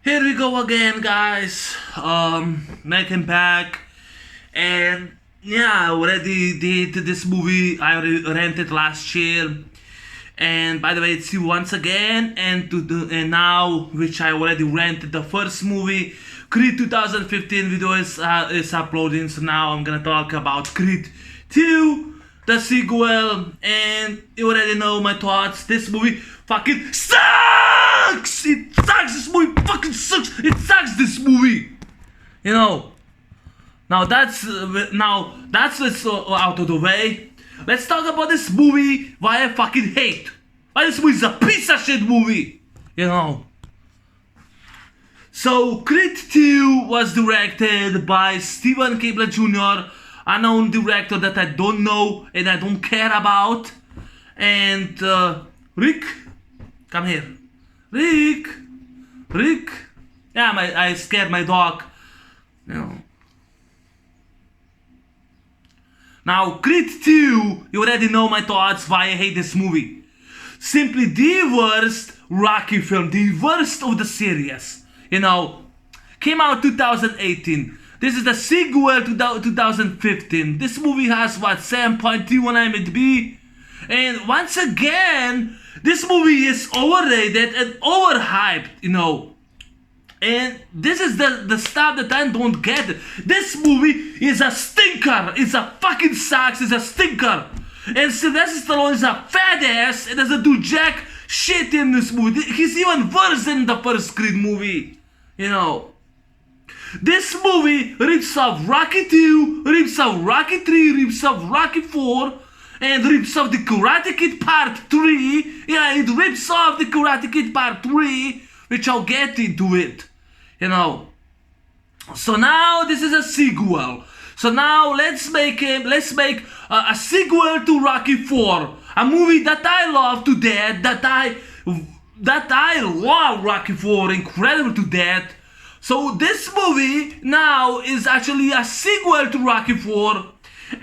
Here we go again, guys. Making back, and yeah, I already did this movie. I already rented last year, and by the way, it's you once again. And now, which I already rented the first movie, Creed 2015 video is uploading. So now I'm gonna talk about Creed 2, the sequel, and you already know my thoughts. This movie fucking sucks. It sucks. This movie fucking sucks. It sucks. This movie. You know. Now that's what's out of the way. Let's talk about this movie. Why I fucking hate. Why this movie is a piece of shit movie. You know. So Creed 2 was directed by Steven Cable Jr., a known director that I don't know and I don't care about. And Rick, come here. Rick. Yeah, I scared my dog. You know. Now, Creed 2, you already know my thoughts why I hate this movie. Simply the worst Rocky film, the worst of the series. You know, came out 2018. This is the sequel to 2015. This movie has what, 7.2 on IMDb? And once again, this movie is overrated and overhyped, you know. And this is the stuff that I don't get. This movie is a stinker. It's a fucking sucks. It's a stinker. And Sylvester Stallone is a fat ass and doesn't do jack shit in this movie. He's even worse than the first Creed movie. You know. This movie rips off Rocky 2, rips off Rocky 3, rips off Rocky 4, and rips off the Karate Kid Part 3. Yeah, it rips off the Karate Kid Part 3, which I'll get into it. You know. So now this is a sequel. So now let's make a sequel to Rocky 4. A movie that I love to death, that I love Rocky 4 incredible to death. So this movie now is actually a sequel to Rocky 4,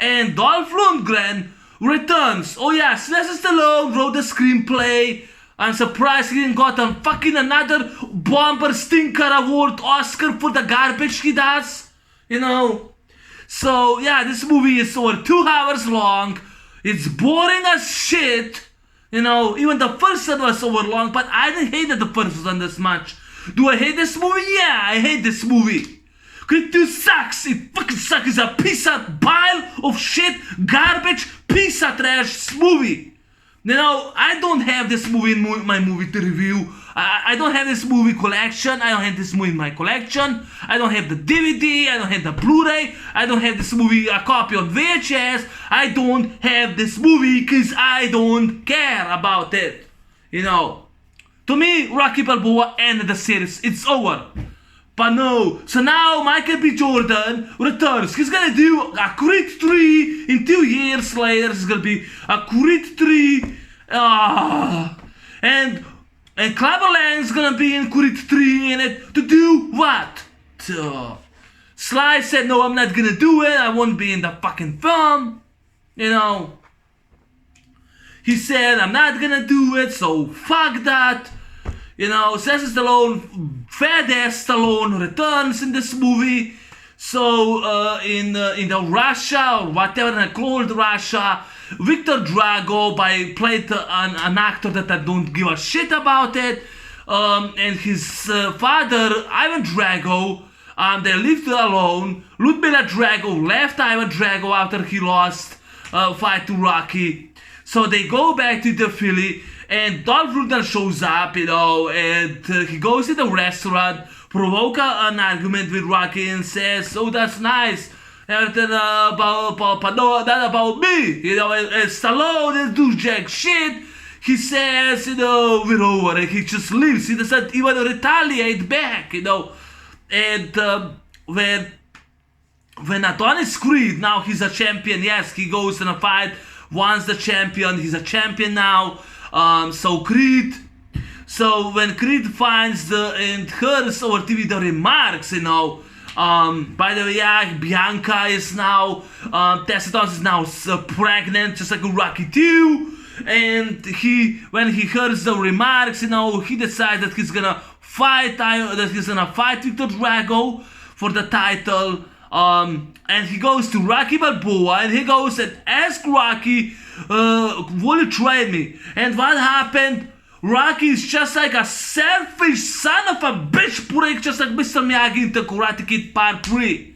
and Dolph Lundgren returns. Oh yeah, Sylvester Stallone wrote the screenplay. I'm surprised he didn't got a fucking another bumper stinker award Oscar for the garbage he does. You know. So yeah, this movie is over 2 hours long. It's boring as shit. You know, even the first one was over long, but I didn't hate the first one this much. Do I hate this movie? Yeah, I hate this movie. Creed 2 sucks. It fucking sucks. It's a piece of pile of shit, garbage, piece of trash movie. You know, I don't have this movie in my movie to review. I don't have this movie collection. I don't have this movie in my collection. I don't have the DVD. I don't have the Blu-ray. I don't have this movie, a copy on VHS. I don't have this movie because I don't care about it. You know. To me, Rocky Balboa ended the series. It's over. But no. So now Michael B. Jordan returns. He's gonna do a Creed 3 in 2 years later. It's gonna be a Creed 3. And Clubber Lang's gonna be in Creed 3 in it to do what? Sly said, no, I'm not gonna do it. I won't be in the fucking film. You know. He said, I'm not gonna do it, so fuck that. You know, Sylvester Stallone, fat ass Stallone returns in this movie. So in the Russia or whatever they called Russia, Victor Drago played an actor that I don't give a shit about it, and his father Ivan Drago. They lived alone. Ludmila Drago left Ivan Drago after he lost fight to Rocky. So they go back to the Philly. And Dolph Lundgren shows up, you know, and he goes to the restaurant, provoke an argument with Rocky and says, oh, that's nice, everything about me, you know, and Stallone didn't do jack shit. He says, you know, we're over, and he just leaves. He doesn't even retaliate back, you know. And when Adonis Creed, now he's a champion, yes, he goes in a fight, once the champion, he's a champion now. So when Creed finds and hears over TV the remarks, you know, by the way, yeah, Bianca is now, Tessa Thompson is now pregnant, just like Rocky 2, And when he hears the remarks, he decides that he's gonna fight Victor Drago for the title. And he goes to Rocky Balboa and he goes and asks Rocky, will you trade me? And what happened? Rocky is just like a selfish son of a bitch prick, just like Mr. Miyagi in the Karate Kid Part 3.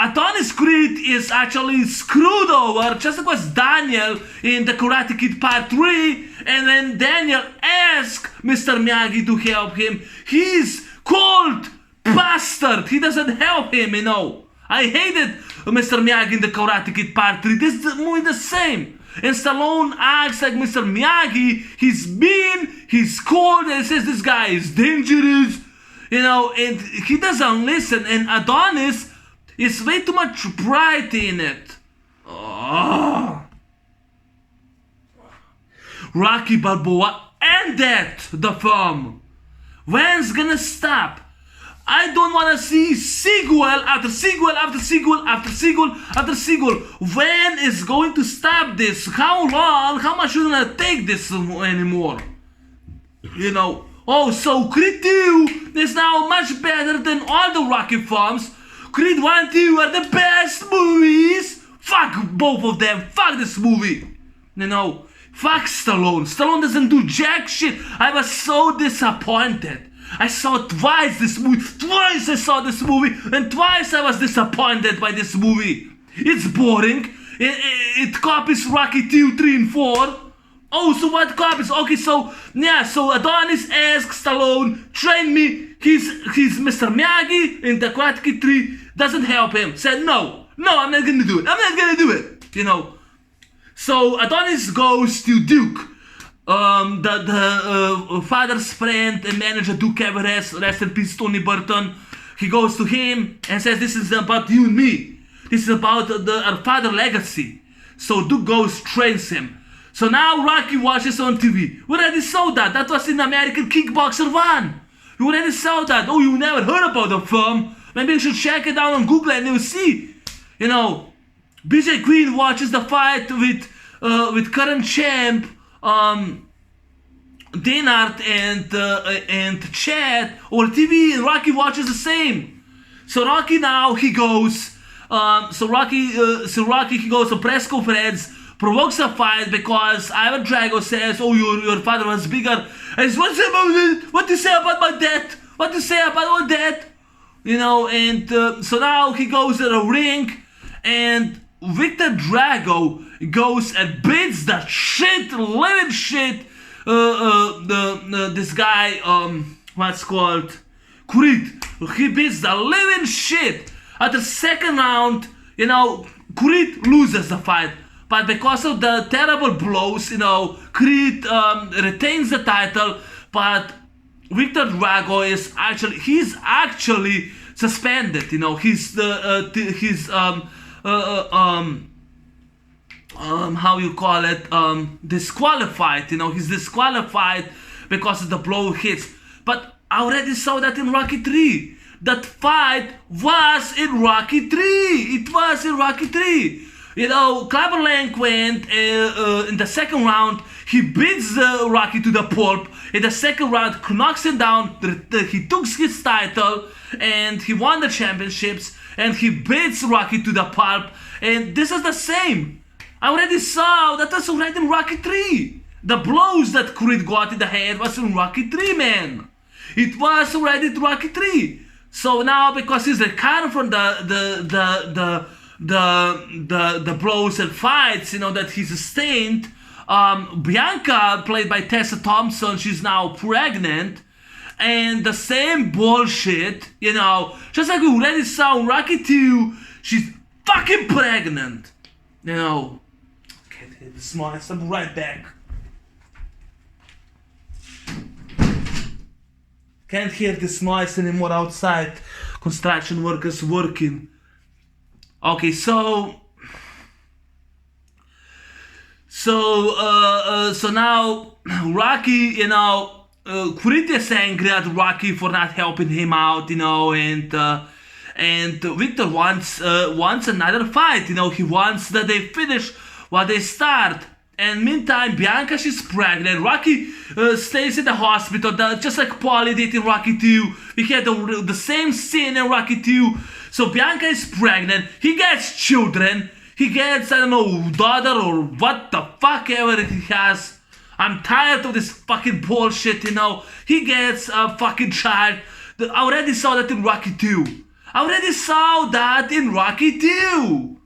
Adonis Creed is actually screwed over, just like was Daniel in the Karate Kid Part 3, and then Daniel asked Mr. Miyagi to help him. He's cold bastard. He doesn't help him, I hated Mr. Miyagi in the Karate Kid Part 3. This movie the same. And Stallone acts like Mr. Miyagi. He's mean, he's cold, and says this guy is dangerous, and he doesn't listen. And Adonis is way too much pride in it. Oh. Rocky Balboa ended the film. When's gonna stop? I don't want to see sequel after sequel after sequel after sequel after sequel. When is going to stop this? How long? How much are you gonna take this anymore? Oh, so Creed 2 is now much better than all the Rocky films. Creed 1, 2 are the best movies. Fuck both of them. Fuck this movie. Fuck Stallone. Stallone doesn't do jack shit. I was so disappointed. I saw twice this movie. Twice I saw this movie, and twice I was disappointed by this movie. It's boring. It copies Rocky 2, 3, and 4. Oh, so what copies? Okay, so Adonis asks Stallone, train me. He's Mr. Miyagi in the Karate Kid 3. Doesn't help him. Said, no, I'm not gonna do it. I'm not gonna do it. So Adonis goes to Duke. The father's friend and manager Duke Everest, rest in peace Tony Burton. He goes to him and says, this is about you and me. This is about our father legacy. So Duke goes, trains him. So now Rocky watches on TV. We already saw that. That was in American Kickboxer 1. You already saw that. Oh, you never heard about the film? Maybe you should check it out on Google and you'll see. BJ Quinn watches the fight with current champ Dinard and Chad over TV, and Rocky watches the same. So Rocky now he goes. Rocky he goes to press conference, provokes a fight because Ivan Drago says, "Oh, your father was bigger." And what do you say about my dad? What do you say about all that? And so now he goes to the ring, and Victor Drago goes and beats the living shit. This guy, what's called Creed. He beats the living shit. At the second round, Creed loses the fight. But because of the terrible blows, Creed retains the title. But Victor Drago is actually suspended. He's how you call it, disqualified. He's disqualified because of the blow hits. But I already saw that in Rocky 3. That fight was in Rocky 3. It was in Rocky 3. Clubber Lang went in the second round. He beats Rocky to the pulp. In the second round, knocks him down. He took his title and he won the championships. And he beats Rocky to the pulp. And this is the same. I already saw that was already in Rocky 3. The blows that Creed got in the head was in Rocky 3, man. It was already in Rocky 3. So now, because he's recovered from the blows and fights, that he sustained, Bianca, played by Tessa Thompson, she's now pregnant. And the same bullshit, just like we already saw in Rocky 2, she's fucking pregnant. Can't hit the smallest. I'm right back. Can't hear this noise anymore outside. Construction workers working. Okay, so now Rocky, Creed is angry at Rocky for not helping him out, and Victor wants another fight. He wants that they finish what they start. and meantime, Bianca, she's pregnant. Rocky stays in the hospital, just like Paulie did in Rocky 2. We had the same scene in Rocky 2. So Bianca is pregnant. He gets children. He gets, I don't know, daughter or what the fuck ever he has. I'm tired of this fucking bullshit, you know. He gets a fucking child. I already saw that in Rocky 2. I already saw that in Rocky 2.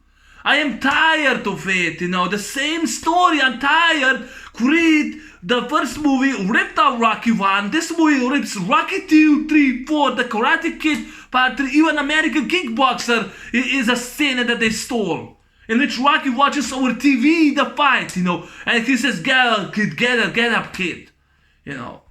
I am tired of it, you know. The same story. I'm tired. Creed, the first movie, ripped out Rocky 1. This movie rips Rocky 2, 3, 4, The Karate Kid, Part 3, even American Kickboxer is a scene that they stole. In which Rocky watches over TV the fight, you know, and he says, get up, kid, get up, kid, you know.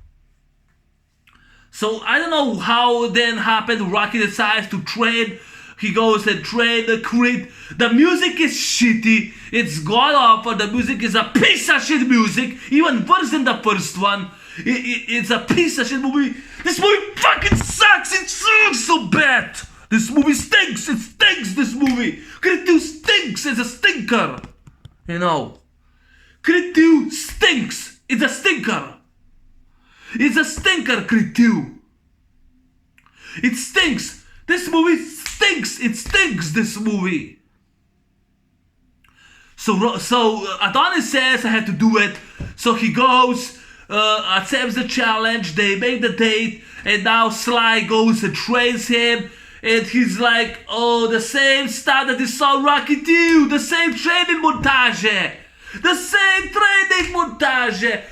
So I don't know how then happened. Rocky decides to trade. He goes and trade the Creed. The music is shitty. It's god awful. The music is a piece of shit music, even worse than the first one. It's a piece of shit movie. This movie fucking sucks. It sucks so bad. This movie stinks. It stinks, this movie. Creed 2 stinks. It's a stinker. You know. Creed 2 stinks. It's a stinker. It's a stinker, Creed 2. It stinks. This movie stinks. It stinks, this movie. So Adonis says I have to do it. So he goes, accepts the challenge. They make the date. And now Sly goes and trades him. And he's like, oh, the same stuff that he saw Rocky 2. The same training montage. The same training montage.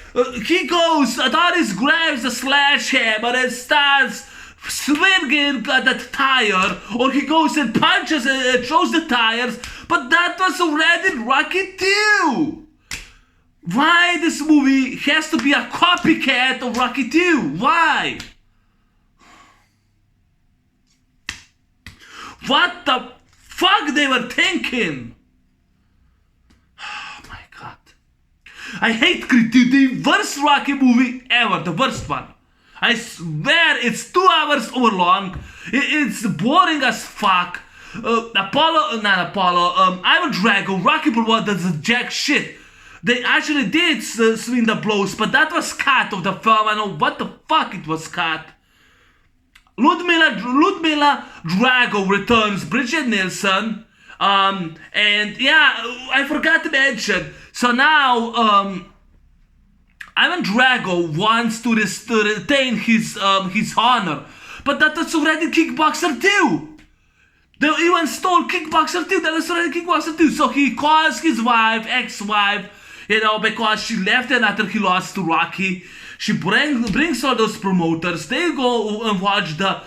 He goes, Adonis grabs the sledgehammer and starts swinging at the tire. Or he goes and punches and throws the tires. But that was already Rocky 2. Why this movie has to be a copycat of Rocky 2? Why? What the fuck they were thinking? Oh my god. I hate Creed 2, the worst Rocky movie ever, the worst one. I swear it's 2 hours over long. It's boring as fuck. Ivan Drago, Rocky Balboa does jack shit. They actually did swing the blows, but that was cut of the film. I know what the fuck it was cut. Ludmila Drago returns, Bridget Nielsen, and yeah, I forgot to mention. So now, Ivan Drago wants to retain his honor, but that was already Kickboxer 2. They even stole Kickboxer 2. That was already Kickboxer 2. So he calls his wife, ex-wife, you know, because she left him after he lost to Rocky. She brings all those promoters. They go and watch the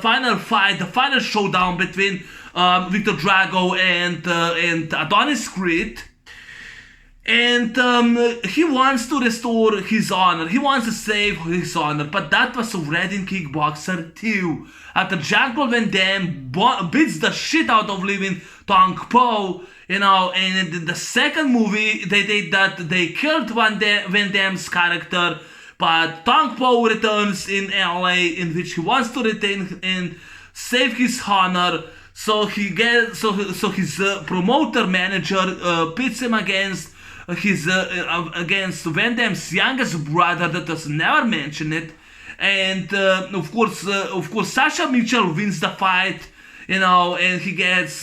final fight, the final showdown between Victor Drago and Adonis Creed. And he wants to restore his honor. He wants to save his honor. But that was already in Kickboxer 2. After Jean-Claude Van Damme beats the shit out of Living Tong Po, you know, and in the second movie, they did that. They killed Van Damme's character, but Tong Po returns in LA, in which he wants to retain and save his honor. So he gets, so his promoter manager pits him against Van Damme's youngest brother that was never mentioned. And of course, Sasha Mitchell wins the fight. You know, and he gets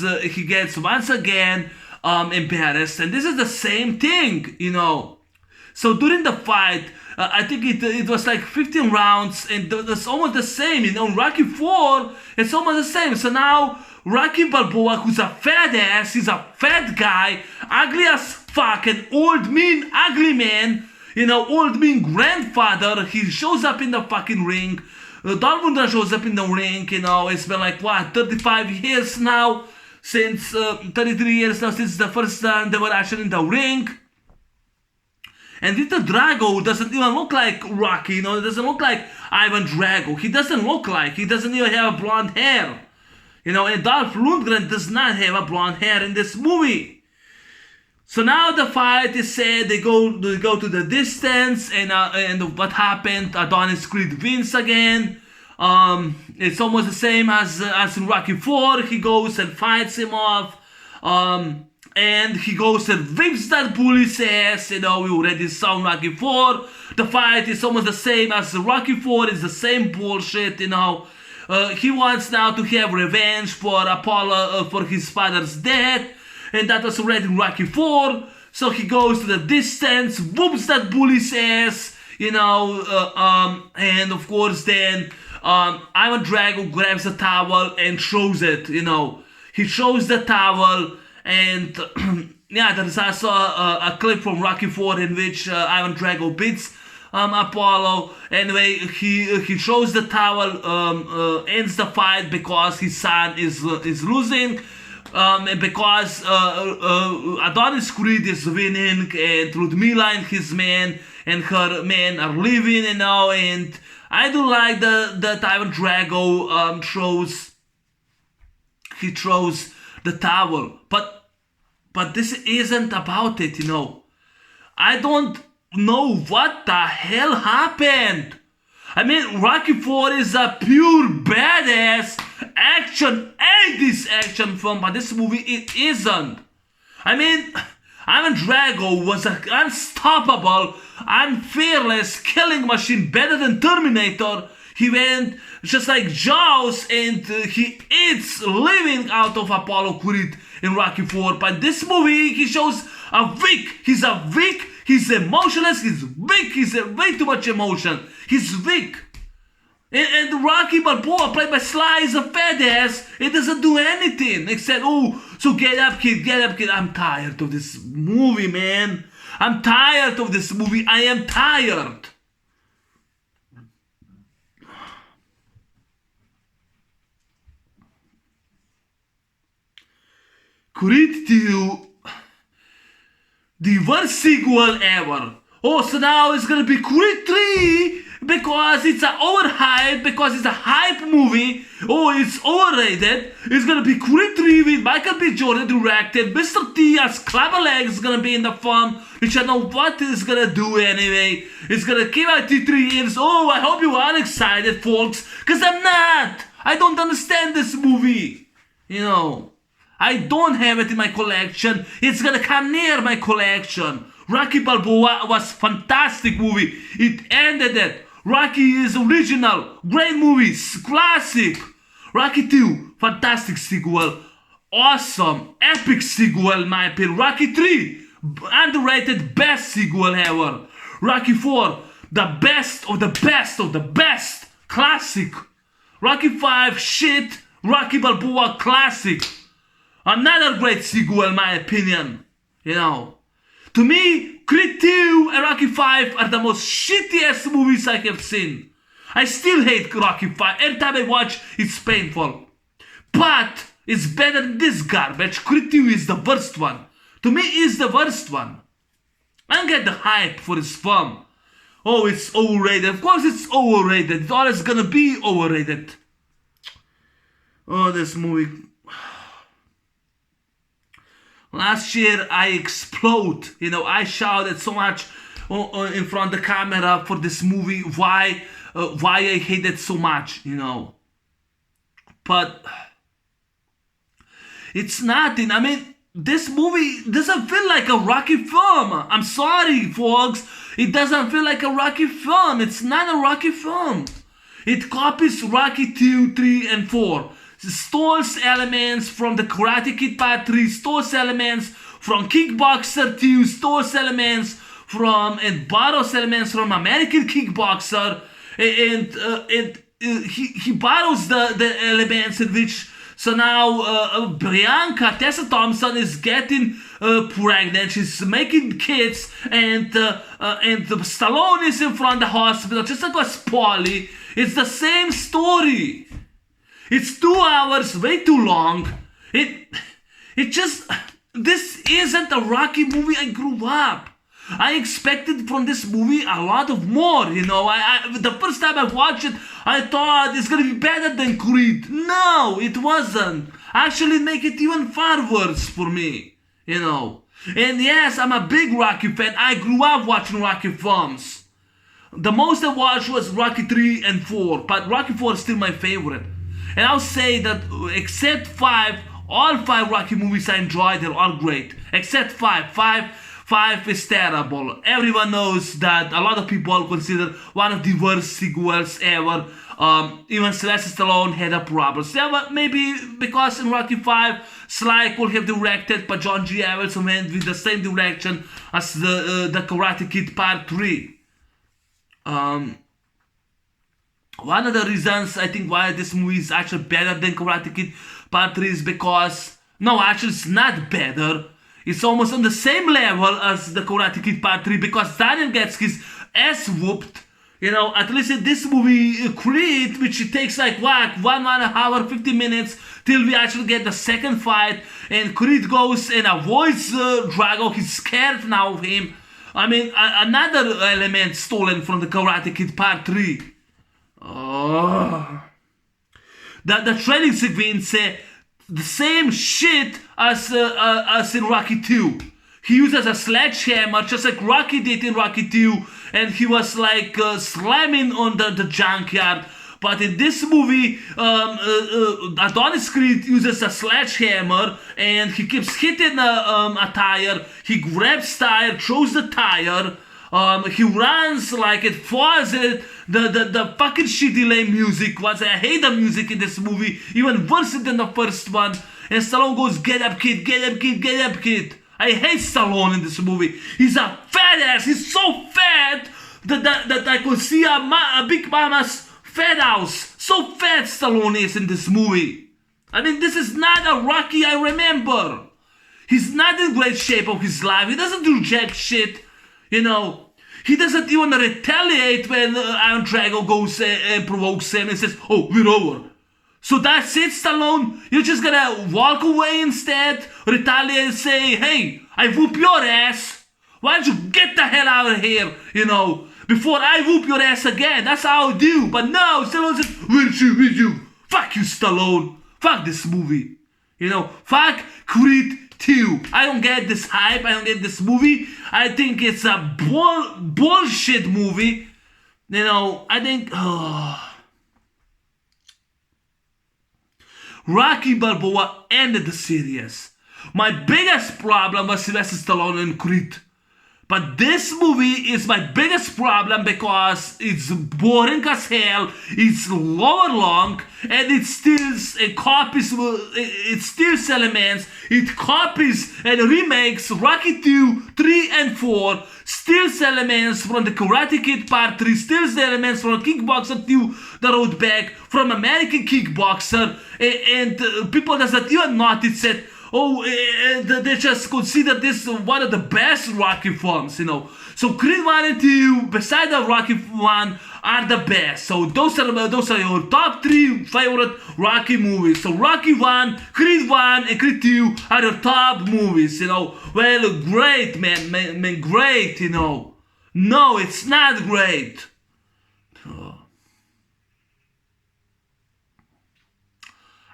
once again embarrassed, and this is the same thing, you know. So during the fight, I think it was like 15 rounds, and it's almost the same, you know. Rocky 4, it's almost the same. So now Rocky Balboa, who's a fat ass, he's a fat guy, ugly as fuck, an old mean ugly man, you know, old mean grandfather. He shows up in the fucking ring. Dolph Lundgren shows up in the ring, you know. It's been like, what, 35 years now? Since 33 years now since the first time they were actually in the ring. And Victor Drago doesn't even look like Rocky, you know. It doesn't look like Ivan Drago. He doesn't even have blonde hair. You know, and Dolph Lundgren does not have a blonde hair in this movie. So now the fight is said, they go to the distance, and what happened? Adonis Creed wins again. It's almost the same as in Rocky 4. He goes and fights him off. and he goes and whips that bully's ass. We already saw Rocky 4. The fight is almost the same as Rocky 4. It's the same bullshit. He wants now to have revenge for Apollo for his father's death, and that was already Rocky 4. So he goes to the distance, whoops that bully's ass, and of course then Ivan Drago grabs the towel and throws it. He throws the towel, and yeah, there's also a clip from Rocky 4 in which Ivan Drago beats Apollo. Anyway, he throws the towel, ends the fight because his son is losing, and because Adonis Creed is winning, and Ludmila and his man and her man are leaving, and I do like that Ivan Drago throws the towel, but this isn't about it. I don't know what the hell happened. Rocky 4 is a pure badass action, 80s action film, but this movie, it isn't. Ivan Drago was an unstoppable, fearless killing machine, better than Terminator. He went just like Jaws, and he eats living out of Apollo Creed in Rocky 4. But this movie, he shows a weak. He's a weak. He's emotionless. He's weak. He's way too much emotion. He's weak. And Rocky Balboa, played by Sly, is a fat ass. It doesn't do anything except, so get up, kid, get up, kid. I'm tired of this movie, man. I'm tired of this movie. I am tired. Creed 2, the worst sequel ever. So now it's gonna be Creed 3 because it's overhyped, because it's a hype movie. It's overrated. It's gonna be Creed 3 with Michael B. Jordan directed. Mr. T as Clapperleg is gonna be in the film, which I know what it's gonna do anyway. It's gonna keep out 3 years. I hope you are excited, folks, because I'm not. I don't understand this movie. I don't have it in my collection. It's gonna come near my collection. Rocky Balboa was fantastic movie. It ended it. Rocky is original. Great movies. Classic. Rocky 2. Fantastic sequel. Awesome. Epic sequel in my opinion. Rocky 3. Underrated. Best sequel ever. Rocky 4. The best of the best of the best. Classic. Rocky 5. Shit. Rocky Balboa. Classic. Another great sequel in my opinion. To me, Creed 2 and Rocky 5 are the most shittiest movies I have seen. I still hate Rocky 5. Every time I watch, it's painful. But it's better than this garbage. Creed 2 is the worst one. To me, it's the worst one. I don't get the hype for this film. It's overrated. Of course it's overrated. It's always gonna be overrated. This movie. Last year I explode. I shouted so much in front of the camera for this movie. Why I hate it so much, But it's nothing. This movie doesn't feel like a Rocky film. I'm sorry, folks. It doesn't feel like a Rocky film. It's not a Rocky film. It copies Rocky 2, 3, and 4. Stores elements from the Karate Kid Part 3, stores elements from Kickboxer 2, stores elements from and borrows elements from American Kickboxer, and he borrows the elements in which. So now Bianca Tessa Thompson is getting pregnant. She's making kids, and Stallone is in front of the hospital, just like was Paulie. It's the same story. It's 2 hours, way too long. This isn't a Rocky movie I grew up. I expected from this movie a lot of more, the first time I watched it, I thought it's gonna be better than Creed. No, it wasn't. Actually, make it even far worse for me, And yes, I'm a big Rocky fan. I grew up watching Rocky films. The most I watched was Rocky 3 and 4, but Rocky 4 is still my favorite. And I'll say that except 5, All 5 Rocky movies I enjoyed, they're all great. Except 5. 5 is terrible. Everyone knows that a lot of people consider one of the worst sequels ever. Even Sylvester Stallone had a problem. Yeah, but maybe because in Rocky 5, Sly could have directed, but John G. Avildsen went with the same direction as the Karate Kid Part 3. One of the reasons I think why this movie is actually better than Karate Kid Part 3 is because, no, actually it's not better. It's almost on the same level as the Karate Kid Part 3 because Daniel gets his ass whooped. You know, at least in this movie, Creed, which it takes like what, 1 hour, 50 minutes till we actually get the second fight, and Creed goes and avoids Drago. He's scared now of him. I mean, another element stolen from the Karate Kid Part 3. The training sequence, the same shit as in Rocky 2. He uses a sledgehammer just like Rocky did in Rocky 2, and he was like slamming on the junkyard. But in this movie, Adonis Creed uses a sledgehammer and he keeps hitting a tire. He grabs tire, throws the tire. He runs like it, falls it. The fucking shitty lame music was. I hate the music in this movie, even worse than the first one. And Stallone goes, "Get up, kid, get up, kid, get up, kid." I hate Stallone in this movie. He's a fat ass. He's so fat that I could see a Big Mama's fat house. So fat Stallone is in this movie. I mean, this is not a Rocky I remember. He's not in great shape of his life. He doesn't do jack shit. You know, he doesn't even retaliate when Iron Drago goes and provokes him and says, "Oh, we're over." So that's it, Stallone? You're just gonna walk away instead, retaliate and say, "Hey, I whoop your ass. Why don't you get the hell out of here, you know, before I whoop your ass again?" That's how I do. But no, Stallone says, with you. Fuck you, Stallone. Fuck this movie. You know, fuck Creed 2. I don't get this hype. I don't get this movie. I think it's a bullshit movie. You know, I think... Rocky Balboa ended the series. My biggest problem was Sylvester Stallone and Creed. But this movie is my biggest problem because it's boring as hell, it's long, and it steals elements, it copies and remakes Rocky 2, 3, and 4, steals elements from the Karate Kid Part 3, steals the elements from Kickboxer 2, The Road Back, from American Kickboxer, and people doesn't even notice it. Oh, they just consider this one of the best Rocky films, you know. So Creed 1 and 2, beside the Rocky 1, are the best. So those are your top 3 favorite Rocky movies. So Rocky 1, Creed 1, and Creed 2 are your top movies, you know. Well, great, man, great, you know. No, it's not great.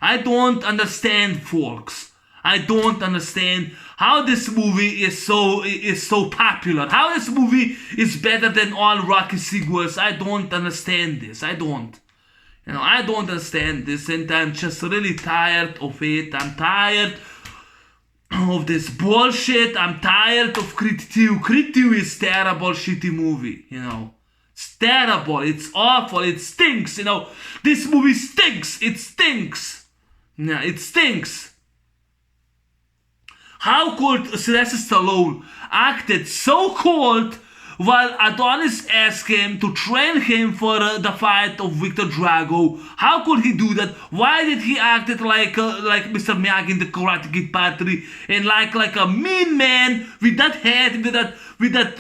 I don't understand, folks. I don't understand how this movie is so popular. How this movie is better than all Rocky sequels. I don't understand this. I don't. You know, I don't understand this, and I'm just really tired of it. I'm tired of this bullshit. I'm tired of Creed 2. Creed 2 is terrible, shitty movie, you know. It's terrible. It's awful. It stinks, you know. This movie stinks. It stinks. Yeah, it stinks. How could Sylvester Stallone acted so cold while Adonis asked him to train him for the fight of Victor Drago? How could he do that? Why did he act like Mr. Miyagi in the Karate Kid Part 3 and like a mean man with that head, with that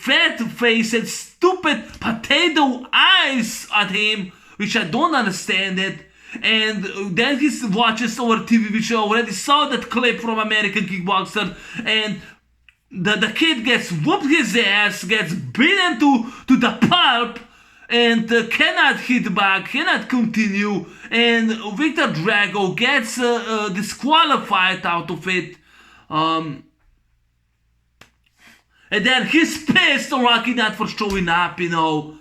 fat face and stupid potato eyes at him, which I don't understand it. And then he watches our TV, which I already saw that clip from American Kickboxer, and the kid gets whooped his ass, gets beaten to the pulp, and cannot hit back, cannot continue, and Victor Drago gets disqualified out of it. And then he's pissed on Rocky not for showing up, you know.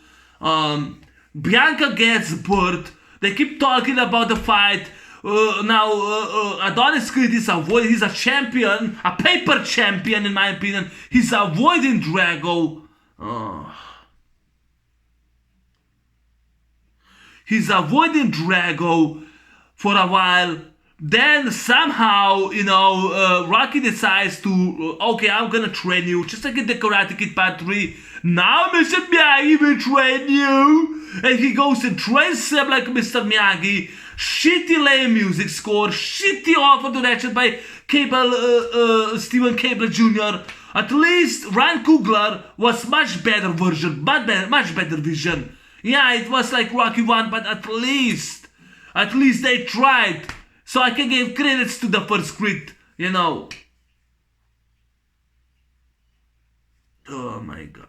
Bianca gets burnt. They keep talking about the fight. Adonis Creed is he's a champion, a paper champion in my opinion. He's avoiding Drago. He's avoiding Drago for a while. Then somehow, Rocky decides to, okay, I'm gonna train you, just like in the Karate Kid Part 3. Now Mr. Miyagi will train you. And he goes and trains him like Mr. Miyagi. Shitty lame music score, shitty awful direction by Steven Cable Jr. At least Ryan Coogler was much better version, much better vision. Yeah, it was like Rocky 1, but at least they tried. So I can give credits to the first Creed, Oh my god.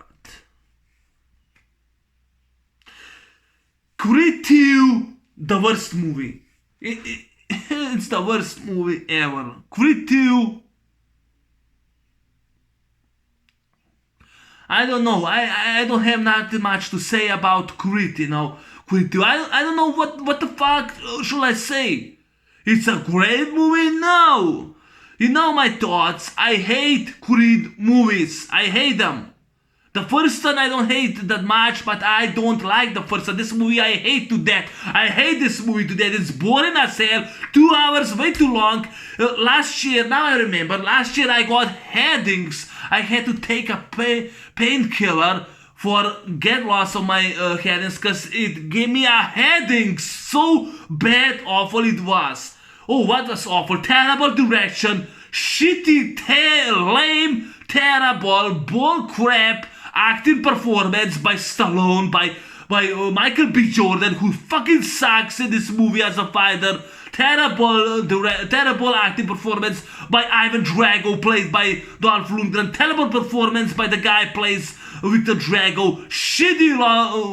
Creed 2, the worst movie. It's the worst movie ever. Creed 2. I don't know. I don't have nothing much to say about Creed, Creed 2. I don't know what the fuck should I say. It's a great movie? No. You know my thoughts. I hate Creed movies. I hate them. The first one I don't hate that much, but I don't like the first one. This movie I hate to death. I hate this movie to death. It's boring as hell. 2 hours, way too long. Last year, now I remember, last year I got headaches. I had to take a painkiller for get loss of my headaches because it gave me a headache. So bad, awful it was. Oh, what was awful? Terrible direction, shitty, lame, terrible, bull crap acting performance by Stallone, by Michael B. Jordan, who fucking sucks in this movie as a fighter. Terrible acting performance by Ivan Drago, played by Dolph Lundgren. Terrible performance by the guy plays Victor Drago. Shitty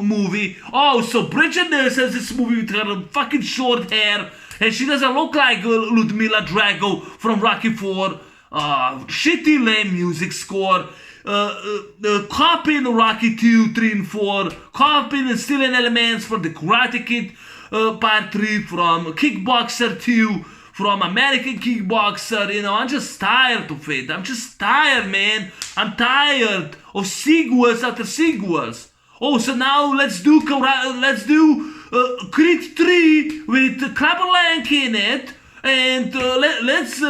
movie. Oh, so Bridget Nielsen says this movie with her fucking short hair, and she doesn't look like Ludmila Drago from Rocky 4. Shitty lame music score. Copying Rocky 2, 3, and 4. Copying and stealing elements from the Karate Kid Part 3, from Kickboxer 2, from American Kickboxer. I'm just tired of it. I'm just tired, man. I'm tired of sequels after sequels. Oh, so now let's do Creed 3 with Clubber Lang in it. And let's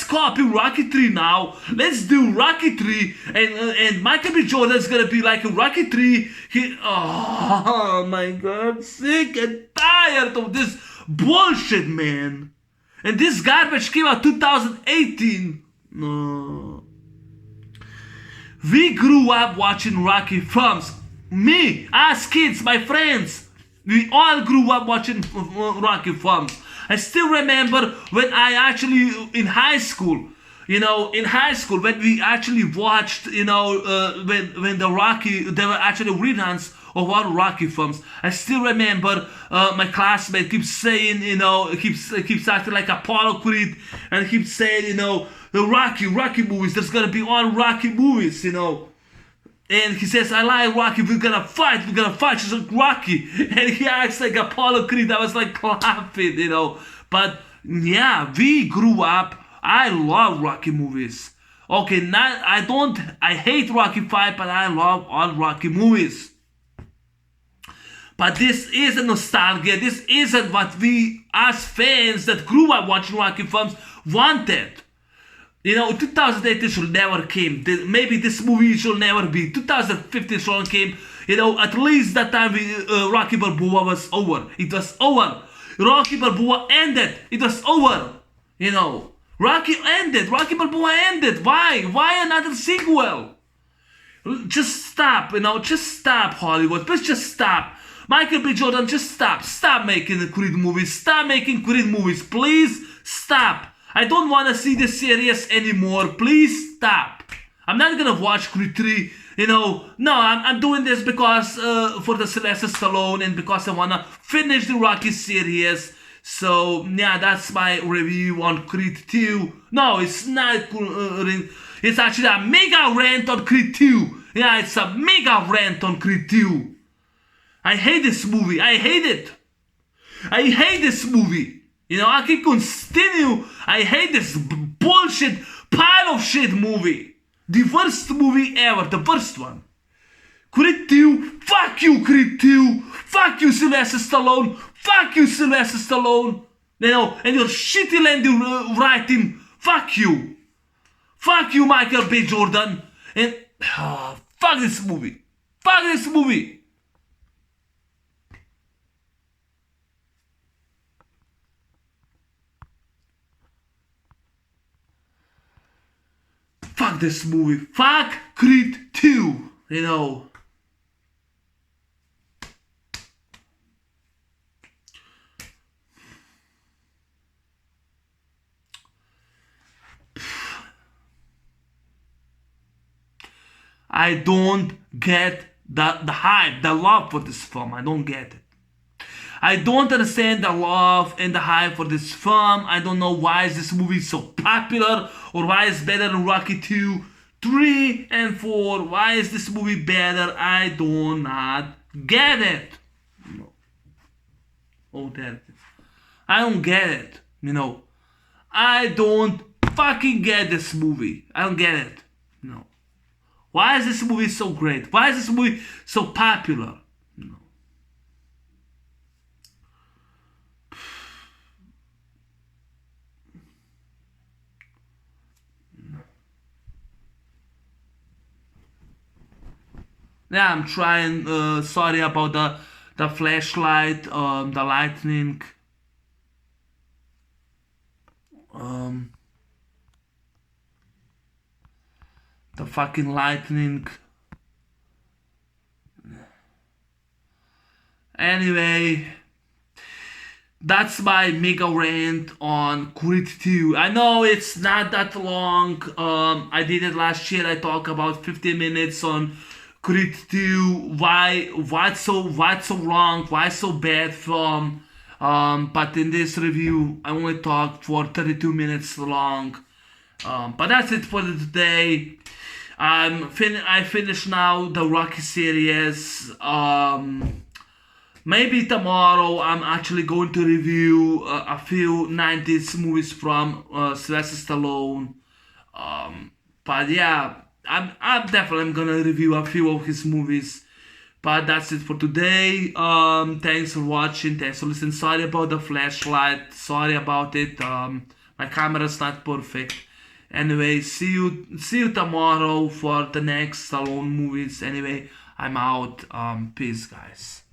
copy Rocky 3 now. Let's do Rocky 3, and Michael B. Jordan's gonna be like Rocky 3. Oh my god, sick and tired of this bullshit, man. And this garbage came out 2018. No. We grew up watching Rocky films. Me, us kids, my friends, we all grew up watching Rocky films. I still remember when I actually, in high school, when we actually watched, when there were actually reruns of all Rocky films. I still remember my classmate keeps saying, keeps acting like Apollo Creed, and keeps saying, the Rocky movies, there's gonna be all Rocky movies, And he says, I like Rocky, we're gonna fight, she's like Rocky. And he acts like Apollo Creed. I was like laughing, But yeah, we grew up, I love Rocky movies. Okay, I hate Rocky 5, but I love all Rocky movies. But this isn't nostalgia, this isn't what we, as fans that grew up watching Rocky films, wanted. 2018 should never came. Maybe this movie should never be. 2015 should came. At least that time Rocky Balboa was over. It was over. Rocky Balboa ended. It was over. Rocky ended. Rocky Balboa ended. Why? Why another sequel? Just stop. Just stop, Hollywood. Please just stop. Michael B. Jordan, just stop. Stop making the Creed movies. Stop making Creed movies. Please stop. I don't want to see this series anymore. Please stop. I'm not gonna watch Creed 3. No, I'm doing this because for the Sylvester Stallone and because I wanna finish the Rocky series. So yeah, that's my review on Creed 2. No, it's not. It's actually a mega rant on Creed 2. Yeah, it's a mega rant on Creed 2. I hate this movie. I hate it. I hate this movie. You know, I can continue. I hate this bullshit pile of shit movie. The worst movie ever. The worst one. Creed 2. Fuck you, Creed 2. Fuck you, Sylvester Stallone. Fuck you, Sylvester Stallone. You know, and your shitty landing writing. Fuck you. Fuck you, Michael B. Jordan. And fuck this movie. Fuck this movie. Fuck this movie. Fuck Creed 2. You know. I don't get the hype, the love for this film. I don't get it. I don't understand the love and the hype for this film. I don't know why is this movie so popular, or why it's better than Rocky 2, 3, and 4. Why is this movie better? I do not get it. No. Oh, there it is. I don't get it. You know, I don't fucking get this movie. I don't get it. No. Why is this movie so great? Why is this movie so popular? No. Yeah, I'm trying. Sorry about the flashlight, the lightning. The fucking lightning. Anyway, that's my mega rant on Creed 2. I know it's not that long. I did it last year. I talked about 15 minutes on Creed 2. What's so wrong? Why so bad film? But in this review, I only talked for 32 minutes long. But that's it for today. I finished now the Rocky series. Maybe tomorrow I'm actually going to review a few 90s movies from Sylvester Stallone. But yeah, I'm definitely gonna review a few of his movies. But that's it for today. Thanks for watching. Thanks for listening. Sorry about the flashlight. Sorry about it. My camera's not perfect. Anyway, see you tomorrow for the next Stallone movies. Anyway, I'm out. Peace, guys.